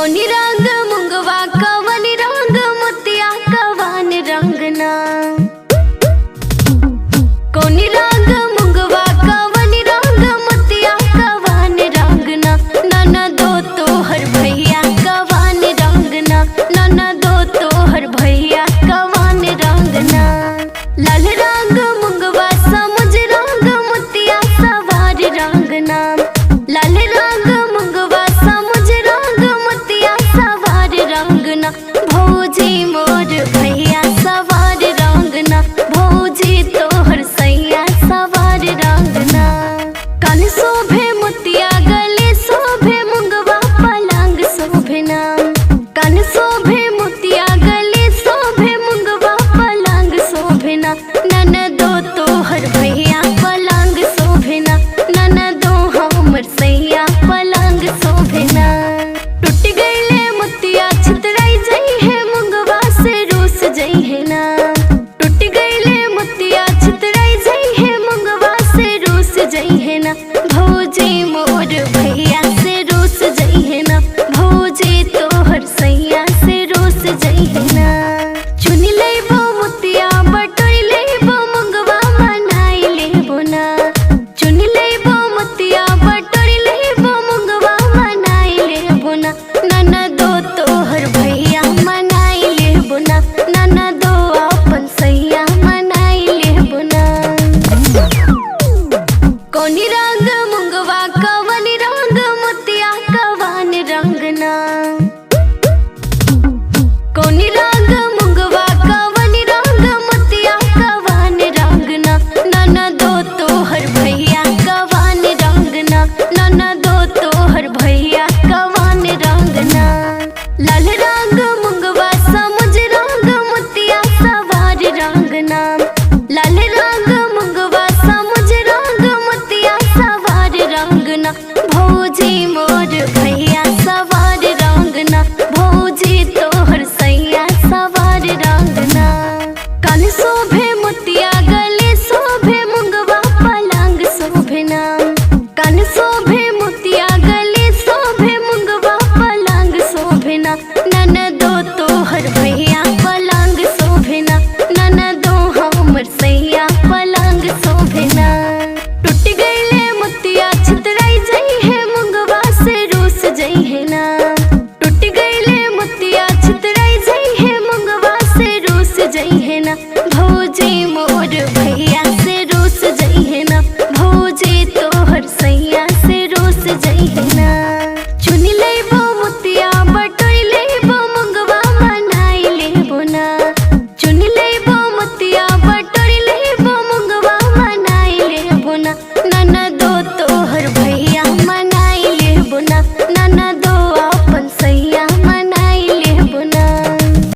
कोनी रंग मुंगवा कवनी रंग मोतिया कवन रंगना। कोनी रंग मुंगवा कवनी रंग मोतिया कवन रंगना। नाना दो तोहर भैया कवन रंगना। नाना दो तोहर भैया कवन रंगना। लाल रंग मुंगवा समुज रंग मोतिया सवार रंगना। लाल रंग मुंगवा समुज रंग मोतिया सवार रंगना। भौजी मोर भैया सवार रंगना। भौजी तोहर सैया सवार रंगना। कान शोभे मोतिया गले शोभे मुंगवा पलंग शोभना। कान शोभे मोतिया गले शोभे मुंगवा पलंग शोभना। ननदो तोहर भैया पलंग शोभना। ननदो हमर सैया पलंग शोभना। टूट गईले मोतिया छितराई जई है मुंगवा से रूस जई है ना। टूट गईले मोतिया छितराई जई है मुंगवा से रूस जई है ना। भौजी मोर भैया से रूस जई है ना। भौजी तोहर सैया से रूस जई है ना। चुनी लेबो मोतिया बटोई लेबो मुंगवा मनाई लेबो ना। चुनी लेबो मोतिया बटोई लेबो मुंगवा मनाई लेबो ना। ननदो तोहर भैया मनाई लेबो ना। ननदो अपन सैया मनाई लेबो ना। कोनी रंग मुंगवा कवनी रंग मोतिया कवन रंगना। कोनी रंग मुंगवा कवनी रंग मोतिया कवन रंगना। ननदो तोहर भैया कवन रंगना। ननदो तोहर भैया कवन रंगना। लाल रंग मुंगवा समुज रंग मोतिया सवार रंगना। लाल रंग मुंगवा समुज रंग मोतिया सवार रंगना। भौजी मोर भैया